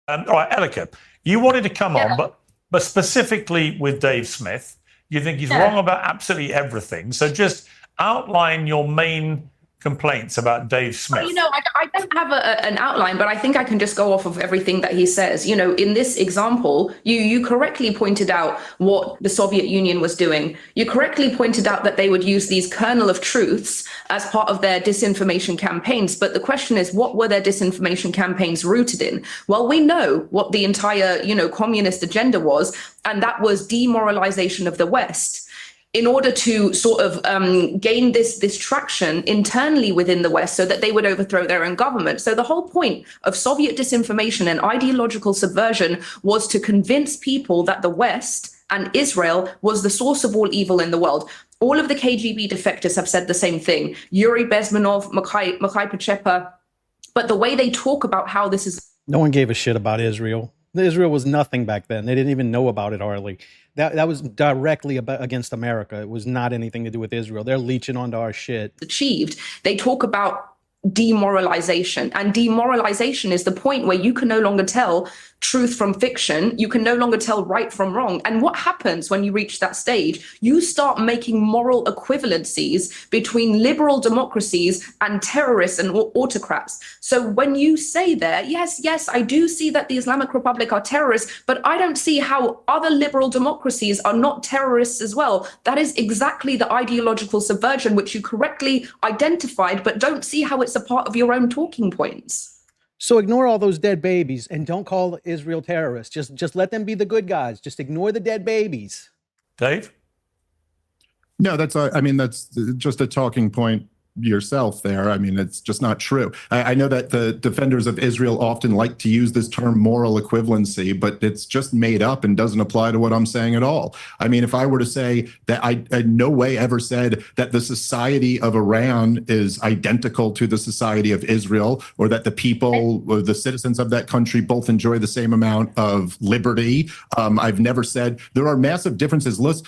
All right, Elika, you wanted to come on, Yeah, but specifically with Dave Smith, you think he's yeah. wrong about absolutely everything. So just outline your main complaints about Dave Well, Smith. I don't have an outline, but I think I can just go off of everything that he says. In this example, you correctly pointed out what the Soviet Union was doing. You correctly pointed out that they would use these kernel of truths as part of their disinformation campaigns. But the question is, what were their disinformation campaigns rooted in? Well, we know what the entire, communist agenda was, and that was demoralization of the West in order to sort of gain this traction internally within the West so that they would overthrow their own government. So the whole point of Soviet disinformation and ideological subversion was to convince people that the West and Israel was the source of all evil in the world. All of the KGB defectors have said the same thing. Yuri Bezmenov, Mikhail Pachepa, but the way they talk about how this is... No one gave a shit about Israel. Israel was nothing back then. They didn't even know about it hardly. That was directly against America. It was not anything to do with Israel. They're leeching onto our shit. Achieved. They talk about demoralization, and demoralization is the point where you can no longer tell truth from fiction. You can no longer tell right from wrong. And what happens when you reach that stage? You start making moral equivalencies between liberal democracies and terrorists and autocrats. So when you say there, yes, I do see that the Islamic Republic are terrorists, but I don't see how other liberal democracies are not terrorists as well. That is exactly the ideological subversion which you correctly identified, but don't see how it's a part of your own talking points. So ignore all those dead babies and don't call Israel terrorists. Just let them be the good guys. Just ignore the dead babies. Dave? No, that's just a talking point yourself there. I mean, it's just not true. I know that the defenders of Israel often like to use this term moral equivalency, but it's just made up and doesn't apply to what I'm saying at all. I mean, if I were to say that I in no way ever said that the society of Iran is identical to the society of Israel, or that the people or the citizens of that country both enjoy the same amount of liberty. I've never said there are massive differences. Listen,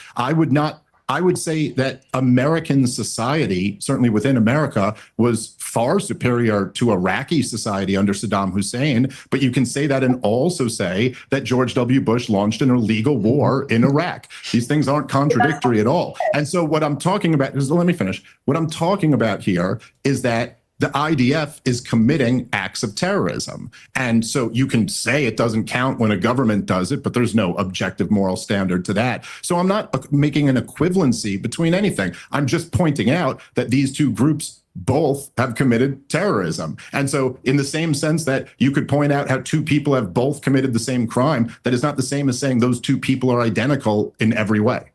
I would say that American society, certainly within America, was far superior to Iraqi society under Saddam Hussein. But you can say that and also say that George W. Bush launched an illegal war in Iraq. These things aren't contradictory at all. And so what I'm talking about is, let me finish. What I'm talking about here is that the IDF is committing acts of terrorism. And so you can say it doesn't count when a government does it, but there's no objective moral standard to that. So I'm not making an equivalency between anything. I'm just pointing out that these two groups both have committed terrorism. And so in the same sense that you could point out how two people have both committed the same crime, that is not the same as saying those two people are identical in every way.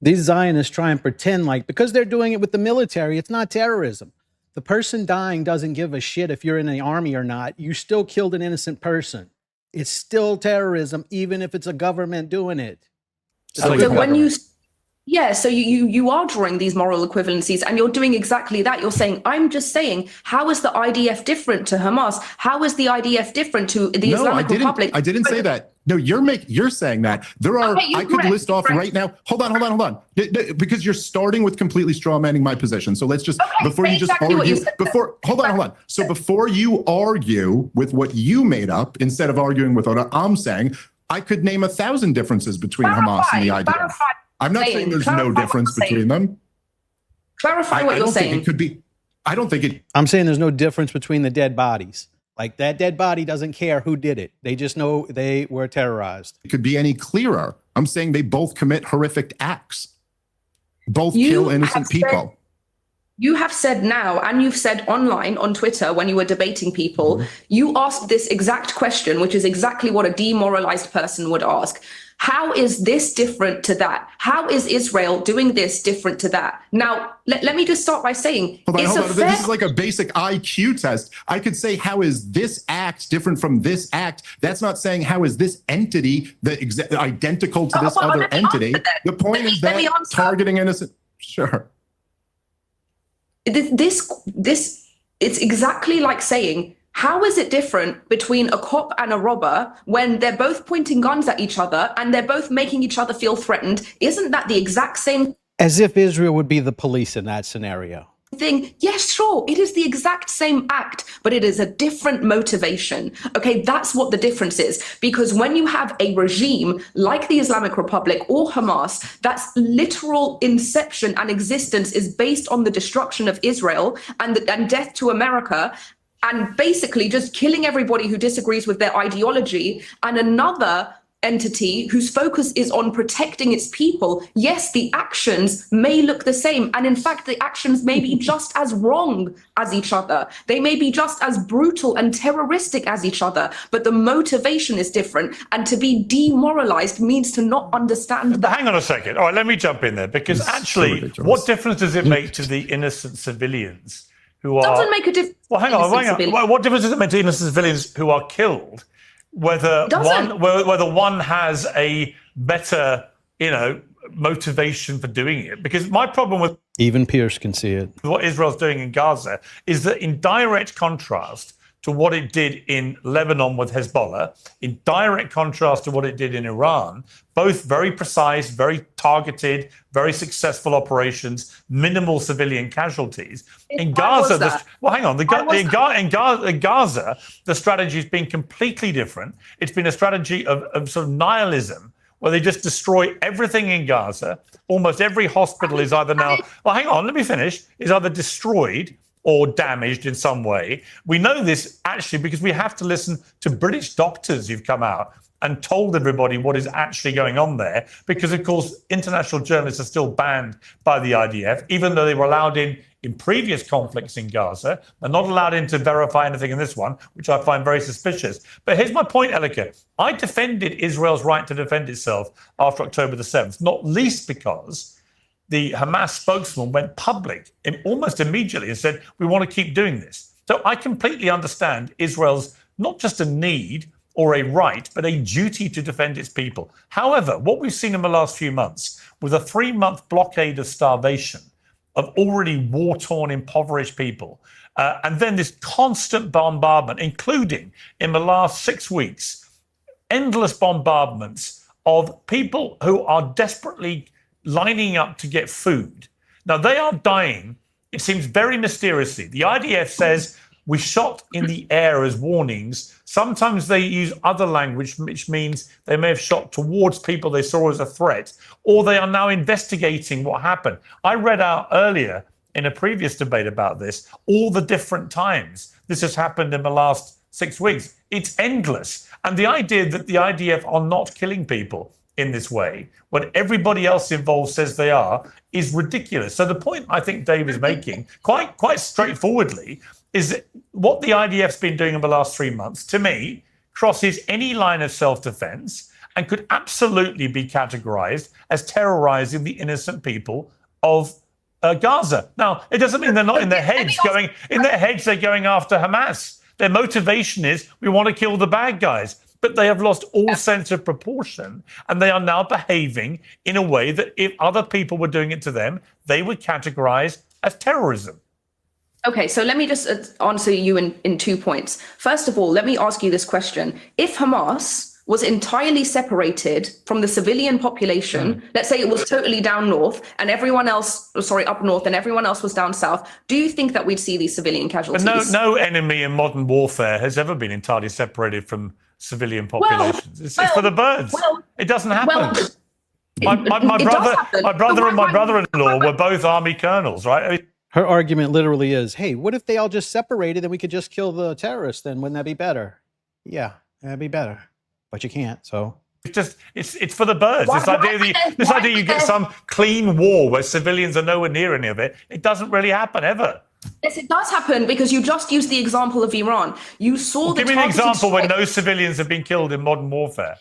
These Zionists try and pretend like, because they're doing it with the military, it's not terrorism. The person dying doesn't give a shit if you're in the army or not. You still killed an innocent person. It's still terrorism, even if it's a government doing it. So when you are drawing these moral equivalencies, and you're doing exactly that. You're saying, I'm just saying, how is the IDF different to Hamas? How is the IDF different to the Islamic Republic? I didn't say that. No, you're saying that. There are, okay, I could list off right now. Hold on. Because you're starting with completely straw manning my position. So let's just, before you just argue, hold on. So before you argue with what you made up, instead of arguing with what I'm saying, I could name 1,000 differences between Hamas and the IDF. I'm not saying there's no difference between them. Clarify what you're saying. It could be. I don't think it. I'm saying there's no difference between the dead bodies. Like, that dead body doesn't care who did it. They just know they were terrorized. It could be any clearer. I'm saying they both commit horrific acts. Both kill innocent people. You have said now, and you've said online on Twitter when you were debating people, you asked this exact question, which is exactly what a demoralized person would ask. How is this different to that? How is Israel doing this different to that? Now, let me just start by saying, hold on. This is like a basic IQ test. I could say, how is this act different from this act? That's not saying how is this entity identical to this other entity. The point is that targeting innocent. Sure. It's exactly like saying, how is it different between a cop and a robber when they're both pointing guns at each other and they're both making each other feel threatened? Isn't that the exact same? As if Israel would be the police in that scenario. thing, yes, sure, it is the exact same act, but it is a different motivation. Okay, that's what the difference is. Because when you have a regime like the Islamic Republic or Hamas, that's literal inception and existence is based on the destruction of Israel and death to America, and basically just killing everybody who disagrees with their ideology, and another entity whose focus is on protecting its people. Yes, the actions may look the same. And in fact, the actions may be just as wrong as each other. They may be just as brutal and terroristic as each other, but the motivation is different. And to be demoralized means to not understand But that. hang on a second. All right, let me jump in there, because It's so actually, ridiculous. what difference does it make to the innocent civilians who are... Doesn't make a difference. Well, hang on. What difference does it make to innocent civilians who are killed? Whether one has a better, motivation for doing it. Because my problem with Even Pierce can see it. what Israel's doing in Gaza is that, in direct contrast to what it did in Lebanon with Hezbollah, in direct contrast to what it did in Iran, both very precise, very targeted, very successful operations, minimal civilian casualties. In Gaza, in Gaza, the strategy has been completely different. It's been a strategy of sort of nihilism, where they just destroy everything in Gaza. Almost every hospital is either now... Well, hang on, let me finish. Is either destroyed or damaged in some way. We know this actually because we have to listen to British doctors who've come out and told everybody what is actually going on there, because, of course, international journalists are still banned by the IDF, even though they were allowed in previous conflicts in Gaza. They're not allowed in to verify anything in this one, which I find very suspicious. But here's my point, Elika. I defended Israel's right to defend itself after October the 7th, not least because the Hamas spokesman went public almost immediately and said, we want to keep doing this. So I completely understand Israel's not just a need or a right, but a duty to defend its people. However, what we've seen in the last few months, with a 3-month blockade of starvation of already war-torn, impoverished people, and then this constant bombardment, including in the last 6 weeks, endless bombardments of people who are desperately lining up to get food. Now, they are dying, it seems very mysteriously. The IDF says we shot in the air as warnings. Sometimes they use other language, which means they may have shot towards people they saw as a threat, or they are now investigating what happened. I read out earlier in a previous debate about this, all the different times this has happened in the last 6 weeks. It's endless. And the idea that the IDF are not killing people in this way, when everybody else involved says they are, is ridiculous. So the point I think Dave is making, quite straightforwardly, is that what the IDF's been doing in the last 3 months, to me, crosses any line of self-defense and could absolutely be categorized as terrorizing the innocent people of Gaza. Now, it doesn't mean they're not in their heads going, they're going after Hamas. Their motivation is, we want to kill the bad guys. But they have lost all sense of proportion, and they are now behaving in a way that if other people were doing it to them, they would categorize as terrorism. Okay, so let me just answer you in 2 points. First of all, let me ask you this question. If Hamas was entirely separated from the civilian population, let's say it was totally down north and everyone else, up north and everyone else was down south, do you think that we'd see these civilian casualties? But no enemy in modern warfare has ever been entirely separated from civilian populations. It's for the birds. It doesn't happen. My brother and my brother-in-law were both army colonels, right? Her argument literally is, hey, what if they all just separated and we could just kill the terrorists? Then wouldn't that be better? Yeah, that'd be better. But you can't, so. It's for the birds. This idea you get some clean war where civilians are nowhere near any of it, it doesn't really happen ever. Yes, it does happen, because you just used the example of Iran. You saw Give me an example where no civilians have been killed in modern warfare.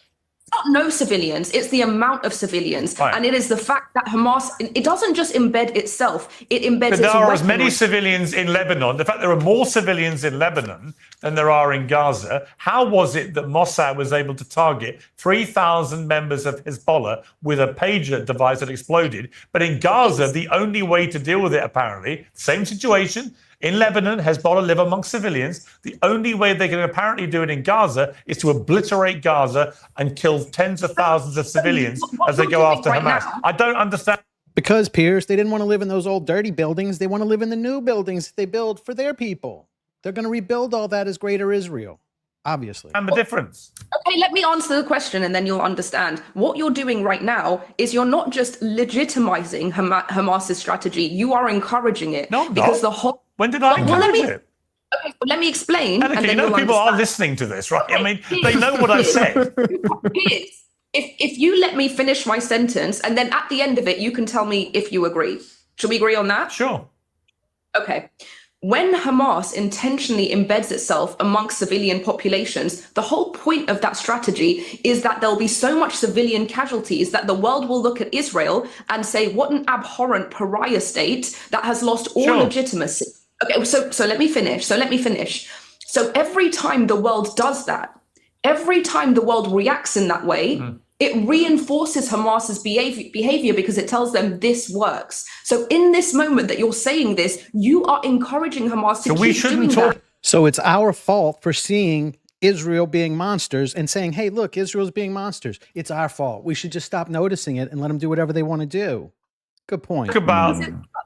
It's not no civilians, it's the amount of civilians. Right. And it is the fact that Hamas, it doesn't just embed itself, it embeds But there are as many civilians in Lebanon. In fact, there are more civilians in Lebanon than there are in Gaza. How was it that Mossad was able to target 3,000 members of Hezbollah with a pager device that exploded? But in Gaza, the only way to deal with it, apparently, same situation. In Lebanon, Hezbollah live amongst civilians. The only way they can apparently do it in Gaza is to obliterate Gaza and kill tens of thousands of civilians as they go after Hamas. I don't understand. Because, Pierce, they didn't want to live in those old dirty buildings. They want to live in the new buildings they build for their people. They're going to rebuild all that as Greater Israel, obviously. And the difference. Okay, let me answer the question and then you'll understand. What you're doing right now is you're not just legitimizing Hamas's strategy, you are encouraging it. No, I'm because not. the whole. When did I encourage it? Okay, well, let me explain. Annika, and then you know you'll people are understand. listening to this, right? I Okay, mean, please. they know what I've said. Please. If you let me finish my sentence and then at the end of it, you can tell me if you agree. Should we agree on that? Sure. Okay. When Hamas intentionally embeds itself amongst civilian populations, the whole point of that strategy is that there'll be so much civilian casualties that the world will look at Israel and say, what an abhorrent pariah state that has lost all legitimacy. Okay, so let me finish. So every time the world does that, every time the world reacts in that way, it reinforces Hamas's behavior because it tells them this works. So in this moment that you're saying this, you are encouraging Hamas to keep doing that. So it's our fault for seeing Israel being monsters and saying, hey, look, Israel's being monsters. It's our fault. We should just stop noticing it and let them do whatever they want to do. Good point.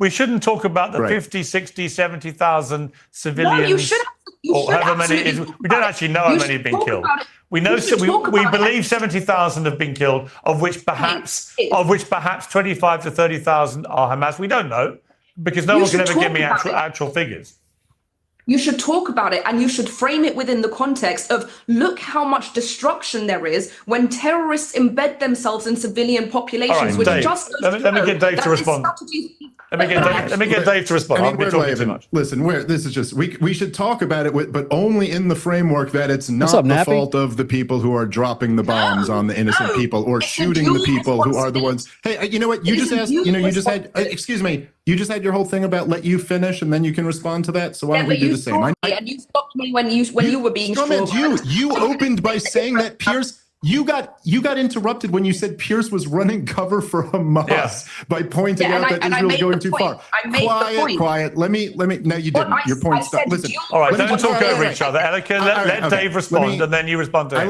We shouldn't talk about the 50, 60, 70,000 civilians. No, you should. Or however many. We don't actually know how many have been killed. We know we believe 70,000 have been killed, of which perhaps 25 to 30,000 are Hamas. We don't know because no one can ever give me actual figures. You should talk about it and you should frame it within the context of look how much destruction there is when terrorists embed themselves in civilian populations, which Dave, just let me get Dave to respond. Let me get Dave to respond. I've been talking too much. Listen, this is just we should talk about it, but only in the framework that it's not the fault of the people who are dropping the bombs on the innocent people or shooting the people who are the ones. Hey, you know what? You just asked. You just had. Excuse me. You just had your whole thing about let you finish and then you can respond to that. So why don't we do the same? And you stopped me when you were being You opened by saying that Pierce. You got interrupted when you said Pierce was running cover for Hamas by pointing out that Israel is going too far. Quiet. Let me. No, you didn't. Your point stopped. Listen. All right, don't talk over each other. Elika, let Dave respond, and then you respond to him.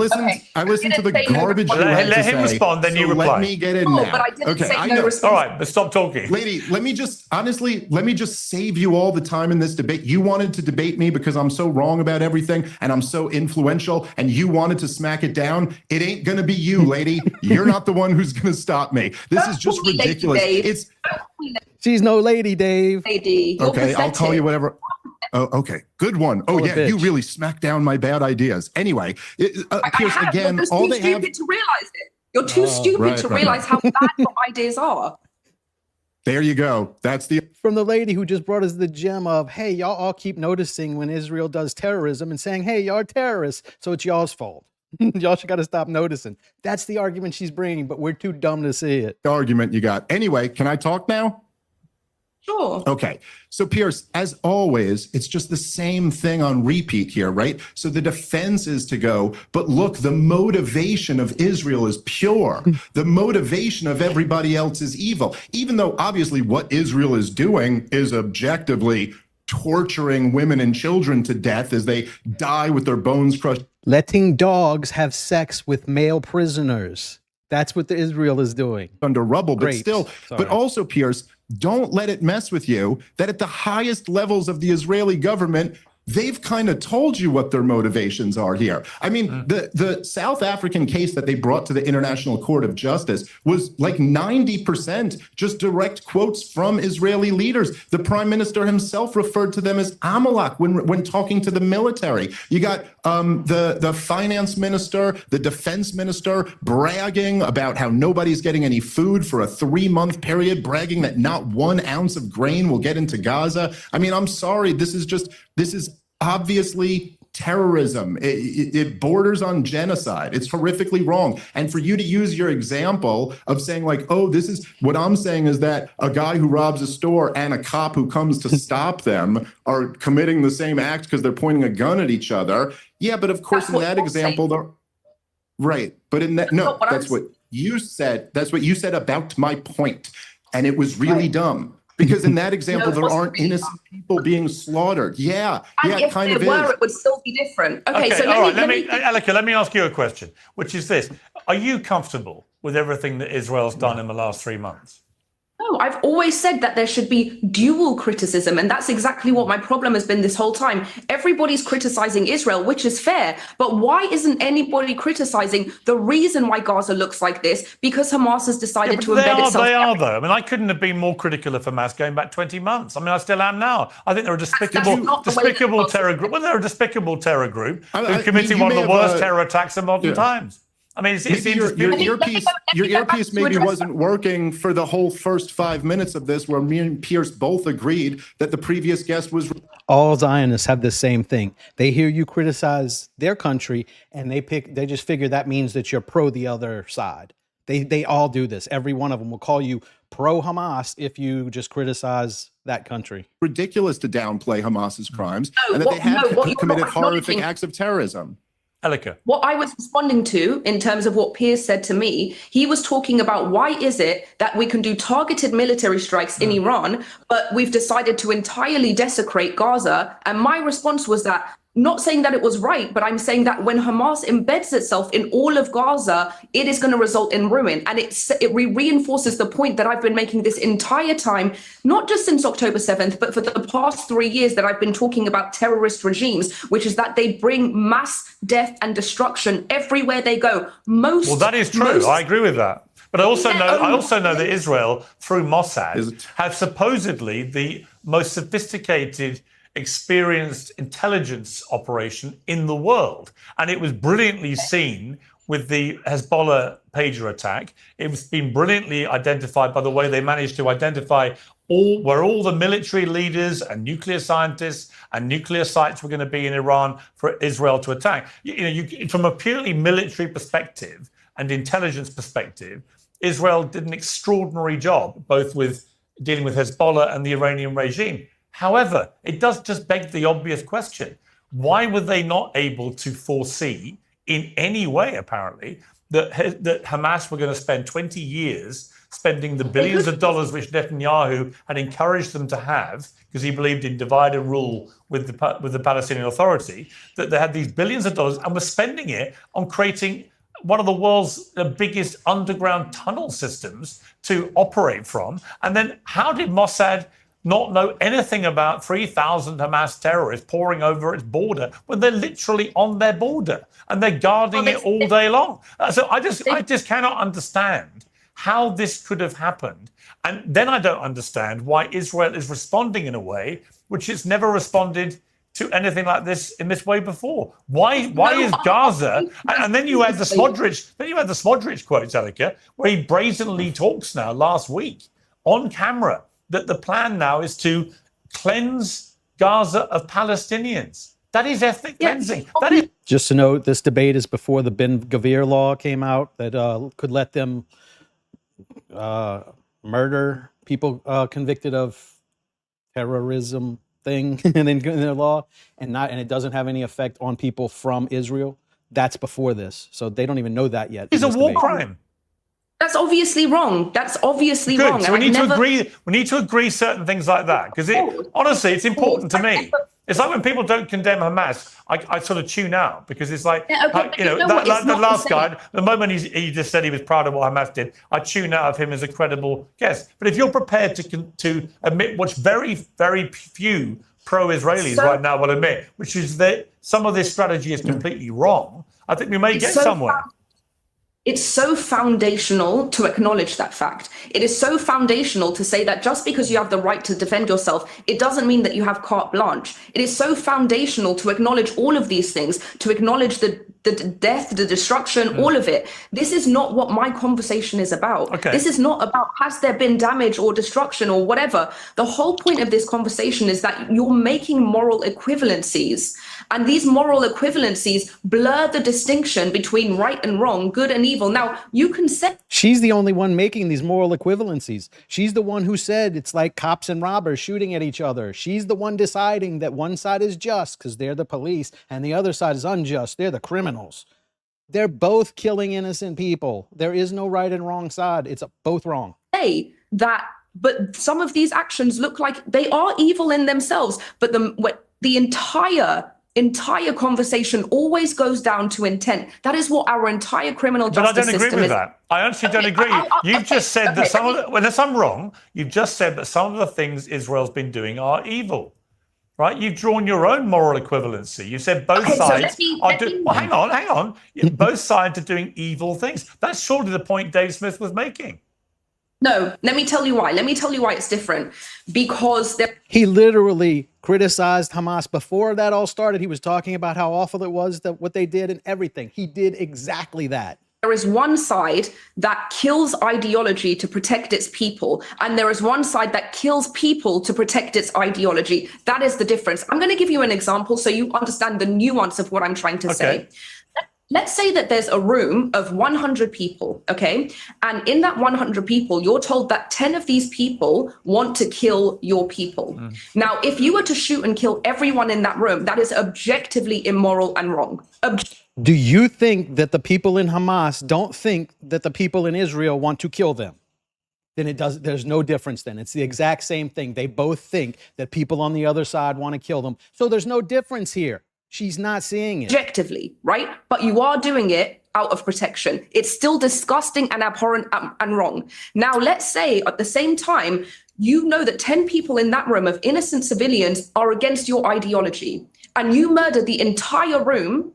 I listened to the garbage you had to say. Let him respond, then you reply. Let me get in now. But I didn't say no response. All right, but stop talking. Lady, let me just save you all the time in this debate. You wanted to debate me because I'm so wrong about everything and I'm so influential, and you wanted to smack it down. It ain't gonna be you, lady. You're not the one who's gonna stop me. This is just ridiculous. She's no lady, Dave. Lady. Okay, I'll call you whatever. Oh, okay, good one. Oh yeah, you really smacked down my bad ideas. Anyway, Pierce, again, all they have. You're too stupid to realize it. You're too stupid to realize how bad your ideas are. There you go. That's from the lady who just brought us the gem of, hey, y'all all keep noticing when Israel does terrorism and saying, hey, y'all are terrorists, so it's y'all's fault. Y'all should got to stop noticing. That's the argument she's bringing, but we're too dumb to see it. The argument you got. Anyway, can I talk now? Sure. Okay. So Pierce, as always, it's just the same thing on repeat here, right? So the defense is to go, but look, the motivation of Israel is pure. The motivation of everybody else is evil. Even though obviously what Israel is doing is objectively torturing women and children to death as they die with their bones crushed. Letting dogs have sex with male prisoners. That's what Israel is doing. Under rubble, but still, but also, Pierce, don't let it mess with you that at the highest levels of the Israeli government, they've kind of told you what their motivations are here. I mean, the South African case that they brought to the International Court of Justice was like 90% just direct quotes from Israeli leaders. The prime minister himself referred to them as Amalek when talking to the military. You got the finance minister, the defense minister bragging about how nobody's getting any food for a 3-month period, bragging that not 1 ounce of grain will get into Gaza. I mean, I'm sorry, this is obviously terrorism. It borders on genocide. It's horrifically wrong. And for you to use your example of saying like, oh, this is what I'm saying is that a guy who robs a store and a cop who comes to stop them are committing the same act because they're pointing a gun at each other. Yeah, but of course, in that example, they're right. But in that, no, that's what you said. That's what you said about my point. And it was really dumb. Because in that example, there aren't innocent people being slaughtered. Yeah, it kind of is. It would still be different. Okay, so Elika, let me ask you a question, which is this. Are you comfortable with everything that Israel's done in the last 3 months? No, I've always said that there should be dual criticism, and that's exactly what my problem has been this whole time. Everybody's criticizing Israel, which is fair, but why isn't anybody criticizing the reason why Gaza looks like this? Because Hamas has decided to embed itself. They are, though. I mean, I couldn't have been more critical of Hamas going back 20 months. I mean, I still am now. I think they're a despicable terror group. Well, they're a despicable terror group who committed one of the worst terror attacks of modern times. I mean, your earpiece maybe wasn't working for the whole first 5 minutes of this, where me and Pierce both agreed that the previous guest was. All Zionists have the same thing. They hear you criticize their country, and they just figure that means that you're pro the other side. They all do this. Every one of them will call you pro Hamas if you just criticize that country. Ridiculous to downplay Hamas's crimes and that they have committed horrific acts of terrorism. Elika. What I was responding to in terms of what Piers said to me, he was talking about why is it that we can do targeted military strikes in Iran, but we've decided to entirely desecrate Gaza. And my response was that, not saying that it was right, but I'm saying that when Hamas embeds itself in all of Gaza, it is going to result in ruin. And it reinforces the point that I've been making this entire time, not just since October 7th, but for the past 3 years that I've been talking about terrorist regimes, which is that they bring mass death and destruction everywhere they go. Well, that is true. I agree with that. But I also know that Israel, through Mossad, have supposedly the most sophisticated, experienced intelligence operation in the world. And it was brilliantly seen with the Hezbollah pager attack. It was been brilliantly identified by the way they managed to identify where all the military leaders and nuclear scientists and nuclear sites were going to be in Iran for Israel to attack. From a purely military perspective and intelligence perspective, Israel did an extraordinary job, both with dealing with Hezbollah and the Iranian regime. However, it does just beg the obvious question. Why were they not able to foresee in any way, apparently, that Hamas were going to spend 20 years spending the billions of dollars which Netanyahu had encouraged them to have, because he believed in divide and rule with the Palestinian Authority, that they had these billions of dollars and were spending it on creating one of the world's biggest underground tunnel systems to operate from? And then how did Mossad not know anything about 3,000 Hamas terrorists pouring over its border when they're literally on their border and they're guarding it all day long? So I just cannot understand how this could have happened. And then I don't understand why Israel is responding in a way which it's never responded to anything like this in this way before. Why is Gaza? And then you had the Smodrich quotes, Elika, where he brazenly talks now last week on camera that the plan now is to cleanse Gaza of Palestinians. That is ethnic cleansing. That is. Just to note, this debate is before the Ben-Gvir law came out that could let them murder people convicted of terrorism thing in their law, and it doesn't have any effect on people from Israel. That's before this, so they don't even know that yet. It's a war crime. That's obviously wrong. That's obviously Good. wrong. So we need to agree. We need to agree certain things like that, because honestly, it's important to me. It's like when people don't condemn Hamas, I sort of tune out, because it's like, the last guy, the moment he just said he was proud of what Hamas did, I tune out of him as a credible guest. But if you're prepared to admit, which very, very few pro-Israelis right now will admit, which is that some of this strategy is completely wrong, I think we may get somewhere. It's so foundational to acknowledge that fact. It is so foundational to say that just because you have the right to defend yourself, it doesn't mean that you have carte blanche. It is so foundational to acknowledge all of these things, to acknowledge the death, the destruction, all of it. This is not what my conversation is about. Okay. This is not about has there been damage or destruction or whatever. The whole point of this conversation is that you're making moral equivalencies. And these moral equivalencies blur the distinction between right and wrong, good and evil. Now, you can say... She's the only one making these moral equivalencies. She's the one who said it's like cops and robbers shooting at each other. She's the one deciding that one side is just because they're the police and the other side is unjust. They're the criminals. They're both killing innocent people. There is no right and wrong side. It's both wrong. But some of these actions look like they are evil in themselves. But the entire entire conversation always goes down to intent. That is what our entire criminal But I justice don't agree system with is. that. I honestly don't agree. You've just said that some of the, unless I'm wrong, you've just said that some of the things Israel's been doing are evil, right? You've drawn your own moral equivalency. You said both sides are doing. Well, hang on. Both sides are doing evil things. That's surely the point Dave Smith was making. No, let me tell you why. Let me tell you why it's different. Because he literally criticized Hamas before that all started. He was talking about how awful it was, that what they did and everything. He did exactly that. there is one side that kills ideology to protect its people, and there is one side that kills people to protect its ideology. That is the difference. I'm going to give you an example so you understand the nuance of what I'm trying to say. Let's say that there's a room of 100 people, okay? And in that 100 people, you're told that 10 of these people want to kill your people. Now, if you were to shoot and kill everyone in that room, that is objectively immoral and wrong. Do you think that the people in Hamas don't think that the people in Israel want to kill them? Then there's no difference then. It's the exact same thing. They both think that people on the other side want to kill them. So there's no difference here. She's not seeing it. Objectively, right? But you are doing it out of protection. It's still disgusting and abhorrent and wrong. Now, let's say at the same time, you know that 10 people in that room of innocent civilians are against your ideology, and you murder the entire room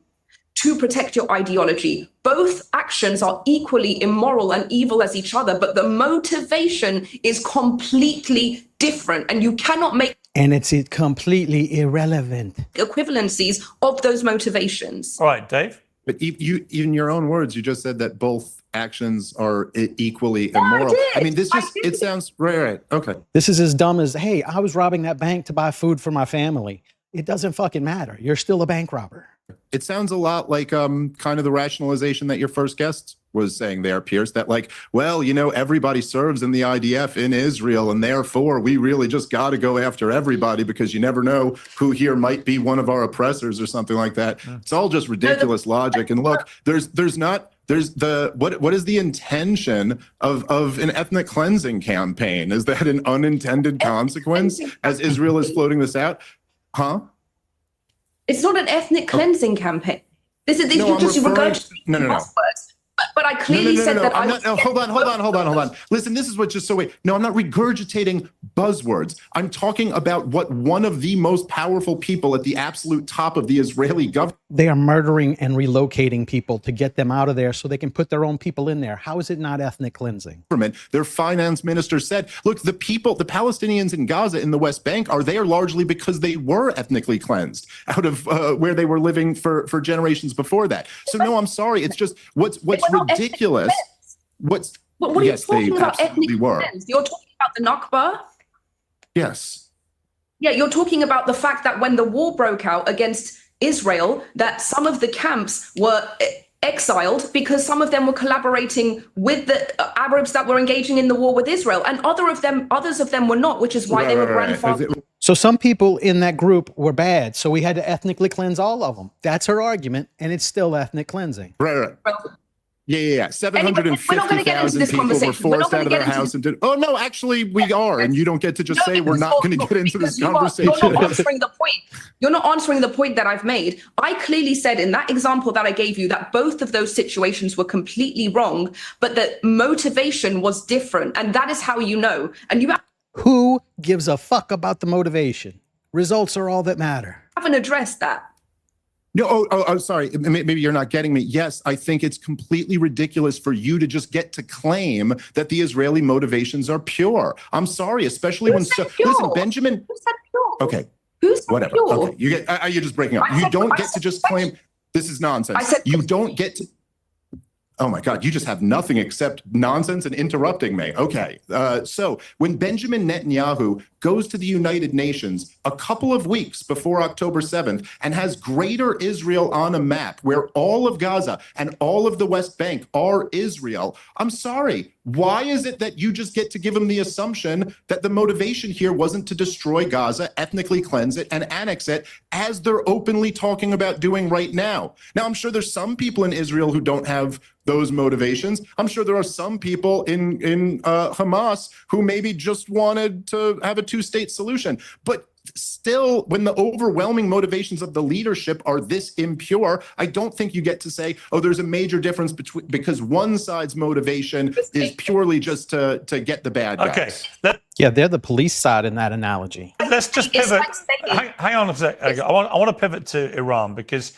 to protect your ideology. Both actions are equally immoral and evil as each other, but the motivation is completely different, and you cannot make and it's completely irrelevant equivalencies of those motivations. All right, Dave. But you, in your own words, you just said that both actions are equally immoral. I mean, this just, it sounds right. Okay. This is as dumb as, hey, I was robbing that bank to buy food for my family. It doesn't fucking matter. You're still a bank robber. It sounds a lot like kind of the rationalization that your first guest was saying there, Pierce, that like, well, you know, everybody serves in the IDF in Israel, and therefore we really just got to go after everybody because you never know who here might be one of our oppressors or something like that. It's all just ridiculous logic. And look, there's the what is the intention of an ethnic cleansing campaign? Is that an unintended consequence as Israel is floating this out? Huh? It's not an ethnic cleansing campaign. This is No, you regurgitate no. buzzwords. But I clearly said that hold on. Listen, this is what's just so wait. No, I'm not regurgitating buzzwords. I'm talking about what one of the most powerful people at the absolute top of the Israeli government. They are murdering and relocating people to get them out of there so they can put their own people in there. How is it not ethnic cleansing? Their finance minister said, look, the Palestinians in Gaza in the West Bank are there largely because they were ethnically cleansed out of where they were living for generations before that. So no, I'm sorry. It's just what's ridiculous. What are you talking about? Ethnic were. Cleanse? You're talking about the Nakba? Yes. Yeah, you're talking about the fact that when the war broke out against Israel, that some of the camps were exiled because some of them were collaborating with the Arabs that were engaging in the war with Israel, and others of them were not, which is why they were grandfathered. So some people in that group were bad, so we had to ethnically cleanse all of them. That's her argument, and it's still ethnic cleansing. Right. Yeah. 750,000 people were forced out of their house and did. Oh no, actually, we are, and you don't get to just say we're not going to get into this conversation. You're not answering the point. You're not answering the point that I've made. I clearly said in that example that I gave you that both of those situations were completely wrong, but the motivation was different, and that is how you know. And you who gives a fuck about the motivation? Results are all that matter. Haven't addressed that. No, sorry. Maybe you're not getting me. Yes, I think it's completely ridiculous for you to just get to claim that the Israeli motivations are pure. I'm sorry, especially listen, Benjamin. Who said pure? Okay. Who said whatever. Pure? Okay. You're just breaking up. You don't get to just claim this is nonsense. You don't get to. Oh my God, you just have nothing except nonsense and interrupting me. Okay, so when Benjamin Netanyahu goes to the United Nations a couple of weeks before October 7th and has Greater Israel on a map where all of Gaza and all of the West Bank are Israel, I'm sorry, why is it that you just get to give him the assumption that the motivation here wasn't to destroy Gaza, ethnically cleanse it, and annex it, as they're openly talking about doing right now? Now, I'm sure there's some people in Israel who don't have those motivations. I'm sure there are some people in Hamas who maybe just wanted to have a two-state solution. But still, when the overwhelming motivations of the leadership are this impure, I don't think you get to say, oh, there's a major difference between, because one side's motivation is purely just to get the bad guys. Okay. Yeah, they're the police side in that analogy. Let's just pivot. Hang on a sec. I want to pivot to Iran because,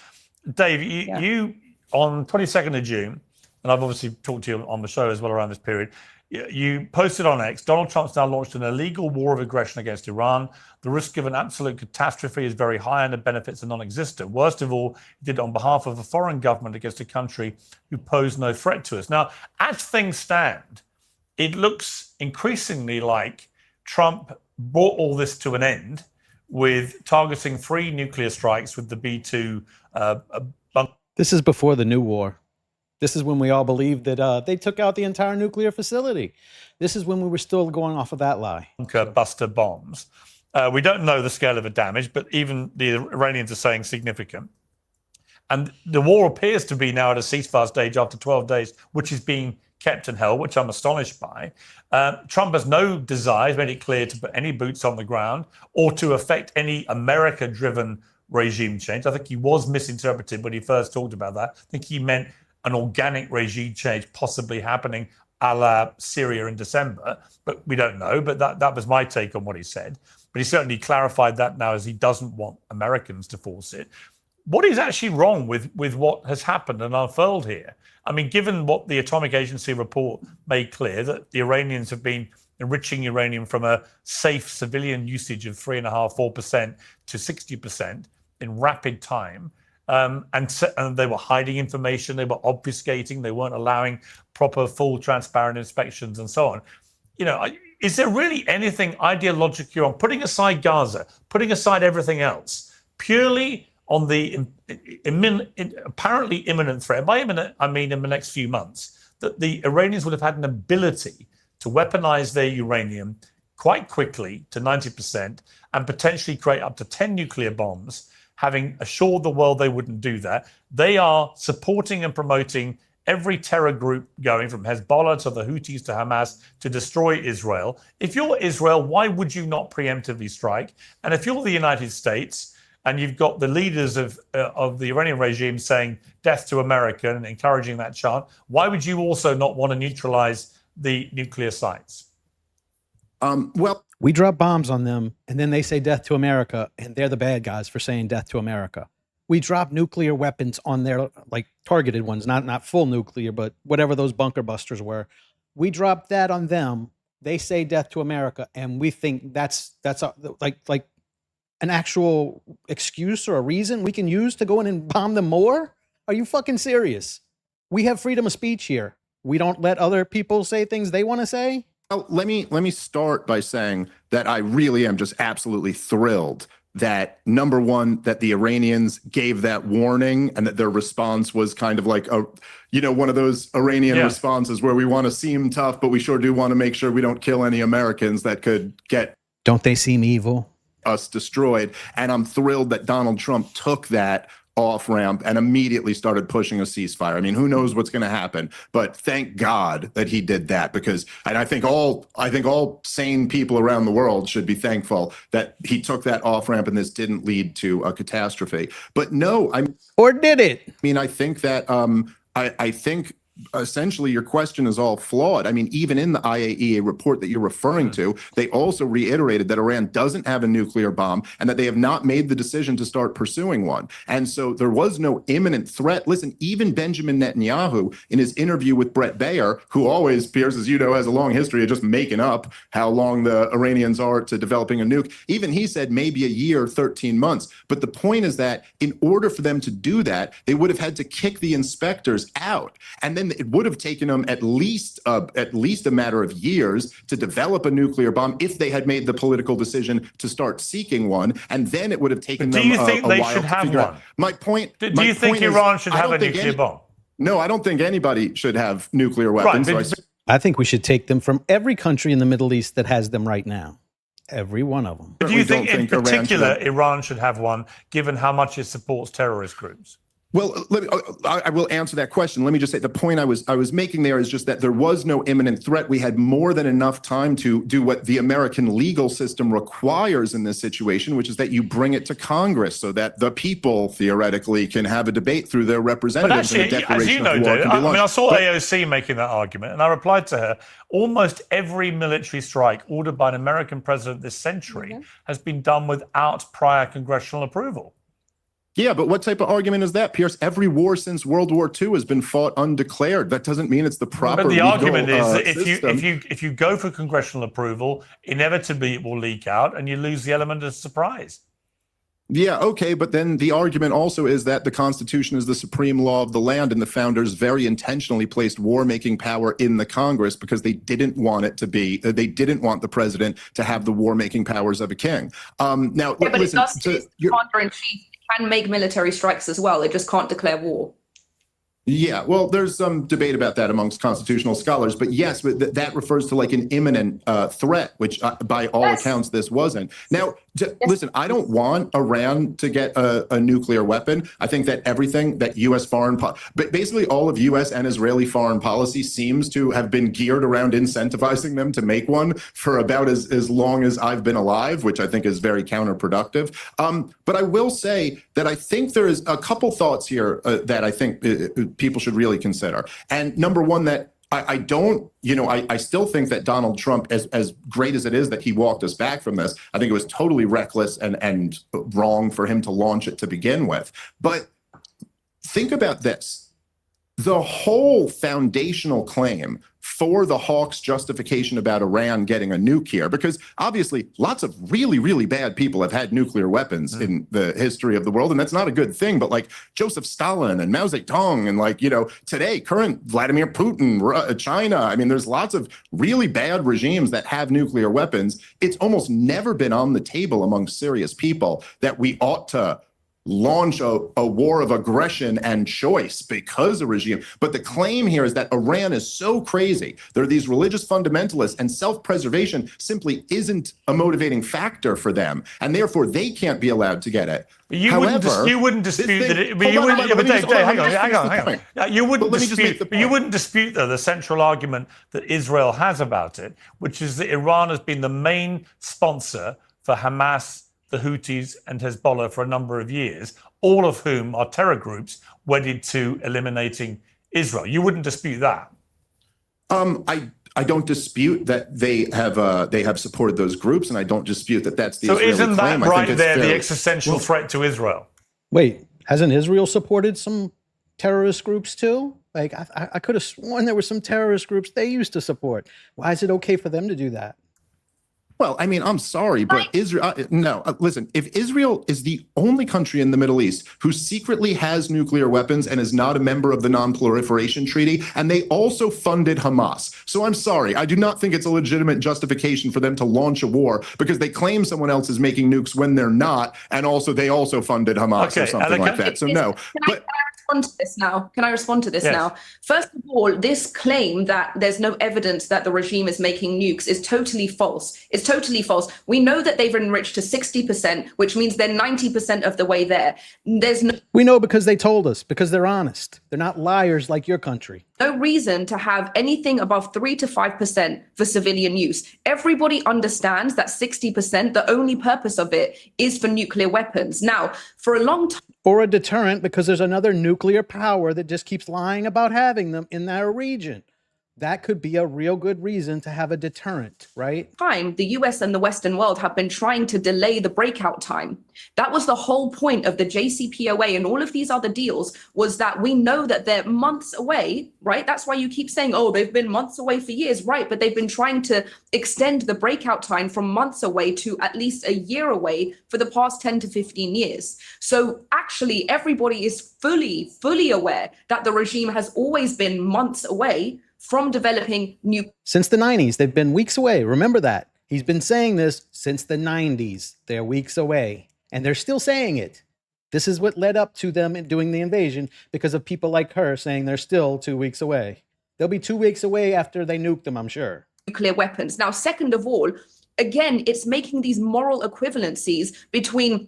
Dave, you on 22nd of June, and I've obviously talked to you on the show as well around this period, you posted on X, Donald Trump's now launched an illegal war of aggression against Iran. The risk of an absolute catastrophe is very high and the benefits are non-existent. Worst of all, he did it on behalf of a foreign government against a country who posed no threat to us. Now, as things stand, it looks increasingly like Trump brought all this to an end with targeting 3 nuclear strikes with the B-2 bunker. This is before the new war. This is when we all believed that they took out the entire nuclear facility. This is when we were still going off of that lie. Buster bombs. We don't know the scale of the damage, but even the Iranians are saying significant. And the war appears to be now at a ceasefire stage after 12 days, which is being kept in hell, which I'm astonished by. Trump has no desire, he's made it clear, to put any boots on the ground or to affect any America-driven regime change. I think he was misinterpreted when he first talked about that. I think he meant an organic regime change possibly happening a la Syria in December, but we don't know. But that was my take on what he said. But he certainly clarified that now as he doesn't want Americans to force it. What is actually wrong with what has happened and unfurled here? I mean, given what the Atomic Agency report made clear, that the Iranians have been enriching uranium from a safe civilian usage of 3.5–4% to 60% in rapid time. And they were hiding information, they were obfuscating, they weren't allowing proper, full, transparent inspections and so on. You know, is there really anything ideological on putting aside Gaza, putting aside everything else, purely on the apparently imminent threat? By imminent, I mean in the next few months, that the Iranians would have had an ability to weaponize their uranium quite quickly to 90% and potentially create up to 10 nuclear bombs, having assured the world they wouldn't do that. They are supporting and promoting every terror group going from Hezbollah to the Houthis to Hamas to destroy Israel. If you're Israel, why would you not preemptively strike? And if you're the United States and you've got the leaders of the Iranian regime saying death to America and encouraging that chant, why would you also not want to neutralize the nuclear sites? Well, we drop bombs on them, and then they say death to America, and they're the bad guys for saying death to America. We drop nuclear weapons on their, like, targeted ones, not full nuclear, but whatever those bunker busters were. We drop that on them. They say death to America, and we think that's like an actual excuse or a reason we can use to go in and bomb them more? Are you fucking serious? We have freedom of speech here. We don't let other people say things they want to say? Well, let me start by saying that I really am just absolutely thrilled that, number one, that the Iranians gave that warning and that their response was kind of like one of those Iranian responses where we want to seem tough, but we sure do want to make sure we don't kill any Americans that could get Don't they seem evil? Us destroyed. And I'm thrilled that Donald Trump took that off ramp and immediately started pushing a ceasefire. I mean, who knows what's going to happen, but thank God that he did that, because, and I think all sane people around the world should be thankful that he took that off ramp and this didn't lead to a catastrophe. But no, or did it? I mean, I think that I think essentially your question is all flawed. I mean, even in the IAEA report that you're referring to, they also reiterated that Iran doesn't have a nuclear bomb and that they have not made the decision to start pursuing one. And so there was no imminent threat. Listen, even Benjamin Netanyahu, in his interview with Brett Baer, who always, Piers, as you know, has a long history of just making up how long the Iranians are to developing a nuke, even he said maybe a year, 13 months. But the point is that in order for them to do that, they would have had to kick the inspectors out. And then it would have taken them at least a matter of years to develop a nuclear bomb if they had made the political decision to start seeking one, and then it would have taken them a while. Do you think they should have one? My point. Do you think Iran should have a nuclear bomb? No, I don't think anybody should have nuclear weapons. Right, I think we should take them from every country in the Middle East that has them right now. Every one of them. But do you think in particular Iran should have one, given how much it supports terrorist groups? Well, I will answer that question. Let me just say the point I was making there is just that there was no imminent threat. We had more than enough time to do what the American legal system requires in this situation, which is that you bring it to Congress so that the people theoretically can have a debate through their But representatives and a actually, as declaration you know, of war David, can be I mean, I launched. saw But- AOC making that argument, and I replied to her, almost every military strike ordered by an American president this century has been done without prior congressional approval. Yeah, but what type of argument is that, Pierce? Every war since World War II has been fought undeclared. That doesn't mean it's the proper. But the legal, argument is that system. if you go for congressional approval, inevitably it will leak out, and you lose the element of surprise. Yeah, okay, but then the argument also is that the Constitution is the supreme law of the land, and the founders very intentionally placed war-making power in the Congress because they didn't want it to be. They didn't want the president to have the war-making powers of a king. Now, Yeah, but listen, it does. It's the commander-in-chief can make military strikes as well. It just can't declare war. Yeah, well, there's some debate about that amongst constitutional scholars, but yes, but that refers to like an imminent threat, which by all accounts this wasn't. Now, listen, I don't want Iran to get a nuclear weapon. I think that everything that U.S. but basically all of U.S. and Israeli foreign policy seems to have been geared around incentivizing them to make one for about as long as I've been alive, which I think is very counterproductive. But I will say that I think there is a couple thoughts here that I think people should really consider. And number one, that I don't, I still think that Donald Trump, as great as it is that he walked us back from this, I think it was totally reckless and wrong for him to launch it to begin with. But think about this. The whole foundational claim for the Hawks' justification about Iran getting a nuke here, because obviously lots of really, really bad people have had nuclear weapons in the history of the world, and that's not a good thing. But like Joseph Stalin and Mao Zedong and like, today, current Vladimir Putin, China, I mean, there's lots of really bad regimes that have nuclear weapons. It's almost never been on the table among serious people that we ought to launch a war of aggression and choice because a regime. But the claim here is that Iran is so crazy. There are these religious fundamentalists, and self-preservation simply isn't a motivating factor for them, and therefore they can't be allowed to get it. You wouldn't dispute that. Hang on. You wouldn't dispute though the central argument that Israel has about it, which is that Iran has been the main sponsor for Hamas, the Houthis, and Hezbollah for a number of years, all of whom are terror groups wedded to eliminating Israel. You wouldn't dispute that. I don't dispute that they have supported those groups, and I don't dispute that that's the so Israeli isn't that claim. right there the existential threat to Israel? Wait, hasn't Israel supported some terrorist groups too? Like I could have sworn there were some terrorist groups they used to support. Why is it okay for them to do that? Well, I mean, I'm sorry, but Israel, listen, if Israel is the only country in the Middle East who secretly has nuclear weapons and is not a member of the Non-Proliferation Treaty, and they also funded Hamas. So I'm sorry, I do not think it's a legitimate justification for them to launch a war because they claim someone else is making nukes when they're not, and also they also funded Hamas or something like that. So no. Can I respond to this now? First of all, this claim that there's no evidence that the regime is making nukes is totally false. It's totally false. We know that they've enriched to 60%, which means they're 90% of the way there. We know because they told us, because they're honest. They're not liars like your country. No reason to have anything above 3 to 5% for civilian use. Everybody understands that 60%, the only purpose of it is for nuclear weapons. Now, for a long time, or a deterrent because there's another nuclear power that just keeps lying about having them in that region. That could be a real good reason to have a deterrent, right? The US and the Western world have been trying to delay the breakout time. That was the whole point of the JCPOA and all of these other deals, was that we know that they're months away, right? That's why you keep saying, oh, they've been months away for years, right? But they've been trying to extend the breakout time from months away to at least a year away for the past 10 to 15 years. So actually, everybody is fully aware that the regime has always been months away from developing new. Since the 90s, they've been weeks away. Remember that. He's been saying this since the 90s. They're weeks away, and they're still saying it. This is what led up to them doing the invasion because of people like her saying they're still 2 weeks away. They'll be 2 weeks away after they nuke them, I'm sure. Nuclear weapons. Now, second of all, again, it's making these moral equivalencies between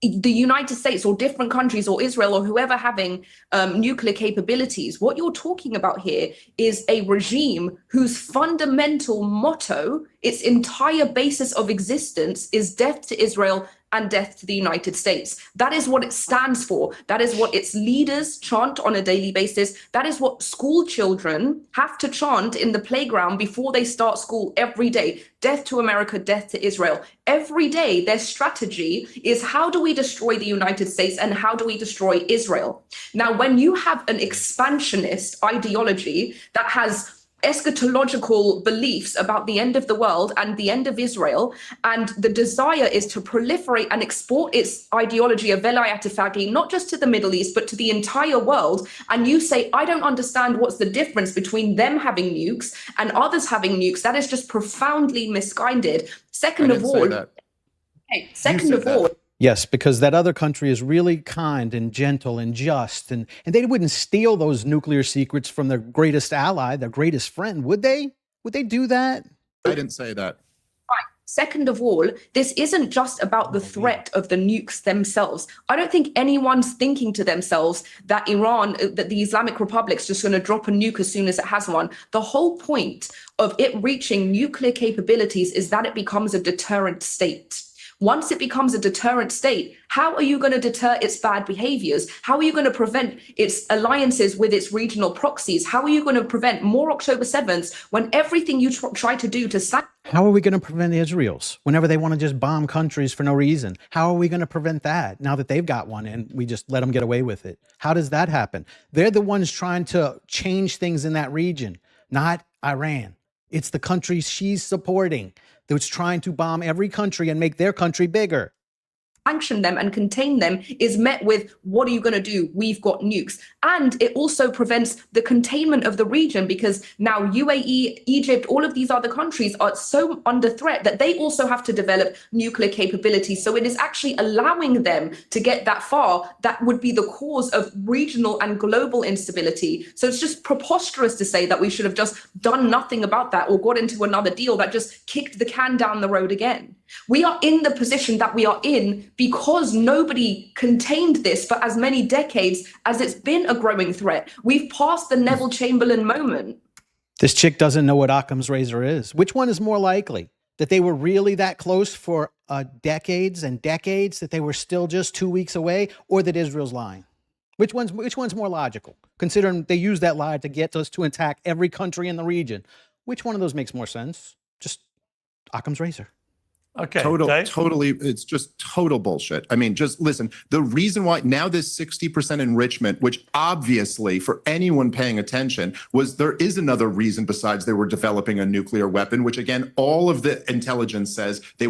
the United States or different countries or Israel or whoever having nuclear capabilities. What you're talking about here is a regime whose fundamental motto, its entire basis of existence, is death to Israel and death to the United States. That is what it stands for. That is what its leaders chant on a daily basis. That is what school children have to chant in the playground before they start school every day. Death to America, death to Israel. Every day, their strategy is how do we destroy the United States and how do we destroy Israel? Now, when you have an expansionist ideology that has eschatological beliefs about the end of the world and the end of Israel, and the desire is to proliferate and export its ideology of velayat faqih, not just to the Middle East, but to the entire world, and you say, I don't understand what's the difference between them having nukes and others having nukes, that is just profoundly misguided. Second of all, yes, because that other country is really kind and gentle and just, and they wouldn't steal those nuclear secrets from their greatest ally, their greatest friend, would they? Would they do that? I didn't say that. Second of all, this isn't just about the threat of the nukes themselves. I don't think anyone's thinking to themselves that that the Islamic Republic's just going to drop a nuke as soon as it has one. The whole point of it reaching nuclear capabilities is that it becomes a deterrent state. Once it becomes a deterrent state, how are you going to deter its bad behaviors? How are you going to prevent its alliances with its regional proxies? How are you going to prevent more October 7th when everything you try to do to... How are we going to prevent Israel's whenever they want to just bomb countries for no reason? How are we going to prevent that now that they've got one and we just let them get away with it? How does that happen? They're the ones trying to change things in that region, not Iran. It's the countries she's supporting that's trying to bomb every country and make their country bigger. Sanction them and contain them is met with, what are you going to do? We've got nukes. And it also prevents the containment of the region, because now UAE, Egypt, all of these other countries are so under threat that they also have to develop nuclear capabilities. So it is actually allowing them to get that far. That would be the cause of regional and global instability. So it's just preposterous to say that we should have just done nothing about that or got into another deal that just kicked the can down the road again. We are in the position that we are in because nobody contained this for as many decades as it's been a growing threat. We've passed the Neville Chamberlain moment. This chick doesn't know what Occam's razor is. Which one is more likely? That they were really that close for decades and decades, that they were still just 2 weeks away, or that Israel's lying? Which one's more logical? Considering they used that lie to get us to attack every country in the region. Which one of those makes more sense? Just Occam's razor. Okay. Totally. It's just total bullshit. I mean, just listen, the reason why now this 60% enrichment, which obviously for anyone paying attention there is another reason besides they were developing a nuclear weapon, which again, all of the intelligence says they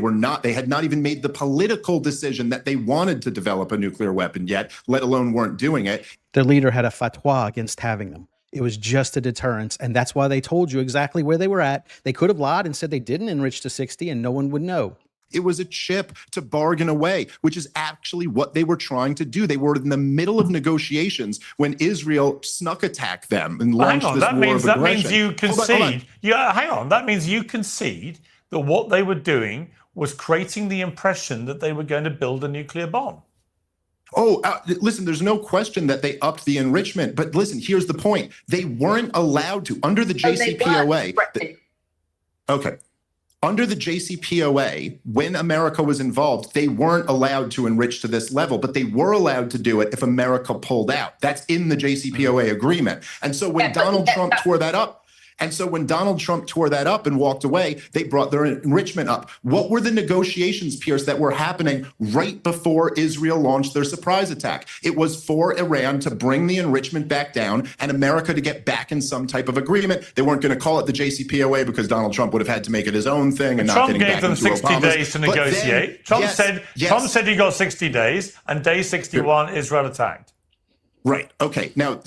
had not even made the political decision that they wanted to develop a nuclear weapon yet, let alone weren't doing it. Their leader had a fatwa against having them. It was just a deterrence, and that's why they told you exactly where they were at. They could have lied and said they didn't enrich to 60 and no one would know. It was a chip to bargain away, which is actually what they were trying to do. They were in the middle of negotiations when Israel snuck attacked them and launched this war of aggression. That means you concede. Yeah, hang on. That means you concede that what they were doing was creating the impression that they were going to build a nuclear bomb. Oh, listen, there's no question that they upped the enrichment. But listen, here's the point. They weren't allowed to, under the JCPOA. Okay. Under the JCPOA, when America was involved, they weren't allowed to enrich to this level, but they were allowed to do it if America pulled out. That's in the JCPOA agreement. And so when Donald Trump tore that up, and walked away, they brought their enrichment up. What were the negotiations, Pierce, that were happening right before Israel launched their surprise attack? It was for Iran to bring the enrichment back down and America to get back in some type of agreement. They weren't going to call it the JCPOA because Donald Trump would have had to make it his own thing and not getting back into Obama's. Trump gave them 60 days to negotiate. Trump said he got 60 days, and day 61, Israel attacked. Right. Okay. Now,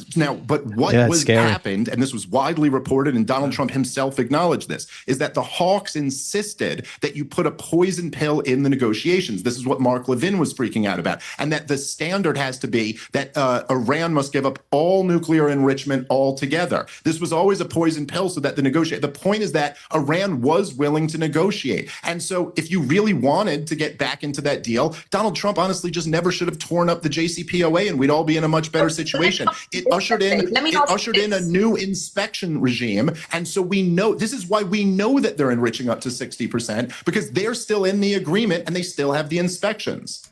but what Yeah, it's was scary. happened, and this was widely reported, and Donald Trump himself acknowledged this, is that the hawks insisted that you put a poison pill in the negotiations. This is what Mark Levin was freaking out about, and that the standard has to be that Iran must give up all nuclear enrichment altogether. This was always a poison pill, so that the point is that Iran was willing to negotiate, and so if you really wanted to get back into that deal, Donald Trump honestly just never should have torn up the JCPOA, and we'd all be in a much better situation. It ushered in a new inspection regime, and so we know this is why we know that they're enriching up to 60%, because they're still in the agreement and they still have the inspections.